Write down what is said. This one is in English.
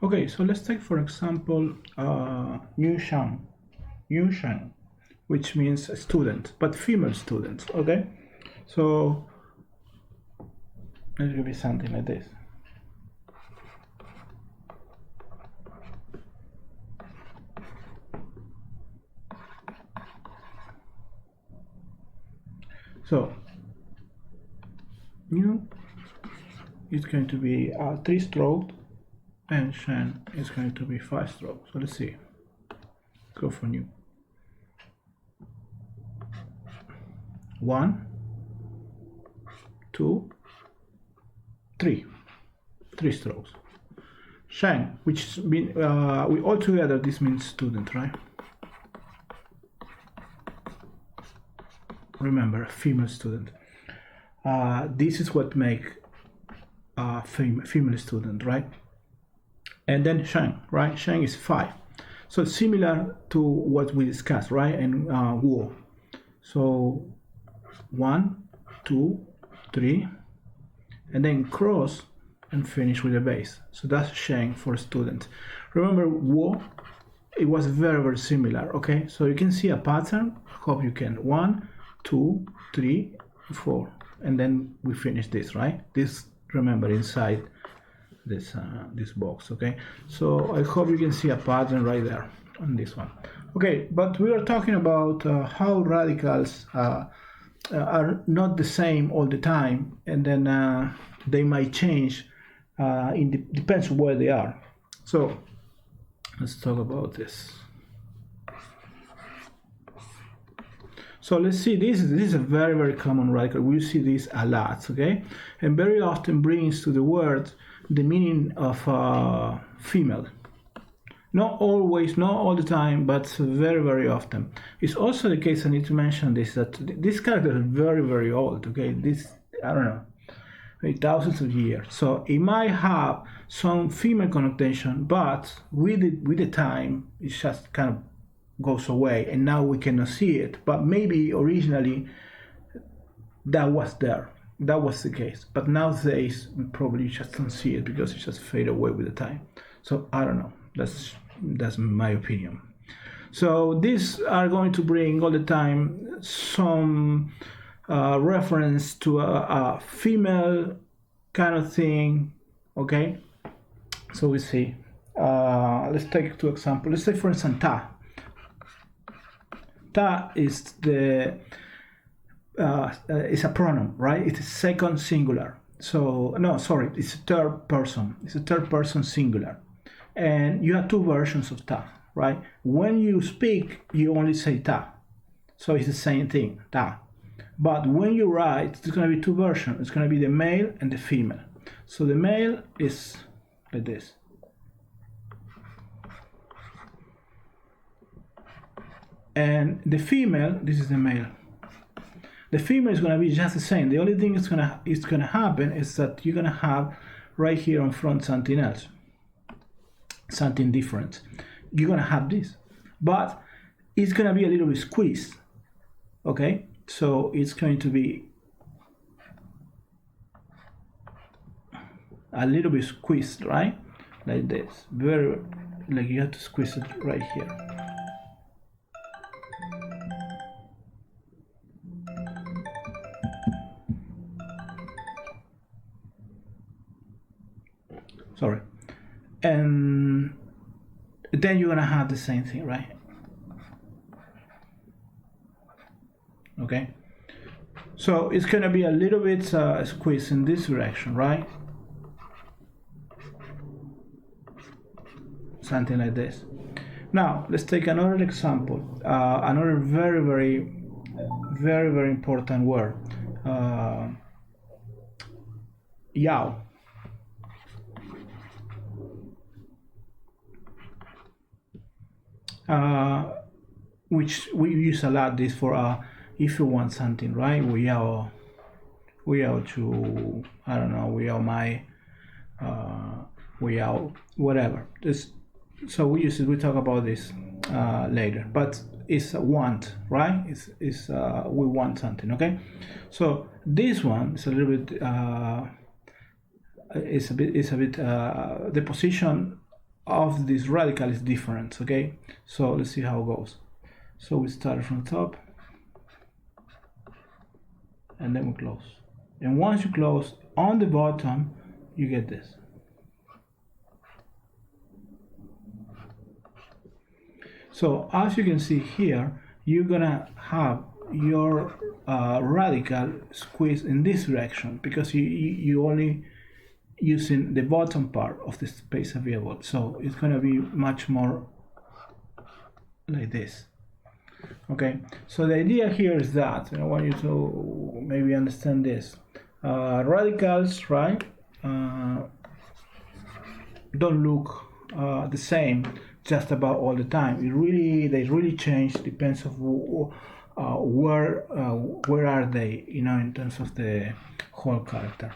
Okay, so let's take for example Yu Shang, which means a student, but female student. Okay, so it will be something like this. So New is going to be 3-stroke, and Shan is going to be 5-stroke. So let's see. Let's go for New. 1, 2, 3. 3 strokes. Shang, which mean we all together this means student, right? Remember, female student. This is what make a female student, right? And then Shang, right? Shang is 5. So similar to what we discussed, right? And Wu. So 1, 2, 3, and then cross and finish with a base. So that's Shang for student. Remember Wu, it was very, very similar, okay? So you can see a pattern. Hope you can. 1, 2, 3, 4, and then we finish this, right? This, remember, inside this this box, okay? So I hope you can see a pattern right there on this one. Okay, but we are talking about how radicals are not the same all the time, and then they might change. Depends on where they are. So let's talk about this. So let's see, this is a very, very common radical. We see this a lot, okay? And very often brings to the word the meaning of female. Not always, not all the time, but very, very often. It's also the case, I need to mention this, that this character is very, very old, okay? This, I don't know, thousands of years. So it might have some female connotation, but with the time, it just kind of goes away, and now we cannot see it. But maybe originally that was there, that was the case. But nowadays we probably just don't see it because it just fade away with the time. So I don't know. That's my opinion. So these are going to bring all the time some reference to a female kind of thing. Okay. So we see. Let's take two examples. Let's say for instance Ta. Ta is the is a pronoun, right? It's a second singular. So no, sorry, it's a third person. It's a third person singular, and you have two versions of ta, right? When you speak, you only say ta, so it's the same thing, ta. But when you write, there's going to be two versions. It's going to be the male and the female. So the male is like this. And the female, this is the male. The female is going to be just the same. The only thing that's going to happen is that you're going to have right here on front something else, something different. You're going to have this, but it's going to be a little bit squeezed. Okay, so it's going to be a little bit squeezed, right? Like this, very, like you have to squeeze it right here. Sorry. And then you're gonna have the same thing, right? Okay. So it's gonna be a little bit squeezed in this direction, right? Something like this. Now let's take another example. Another very, very, very, very important word. Yao. Which we use a lot this for if you want something, right? We are to, I don't know, we are my we are whatever. So we use it, we talk about this later, but it's a want, right? It's we want something, okay? So this one is a little bit it's a bit the position of this radical is different. Okay, so let's see how it goes. So we start from top and then we close, and once you close on the bottom you get this. So as you can see here, you're gonna have your radical squeeze in this direction because you only using the bottom part of the space available. So it's gonna be much more like this. Okay, so the idea here is that, and I want you to maybe understand this. Radicals, right, don't look the same just about all the time. They really change, depends of where are they, in terms of the whole character.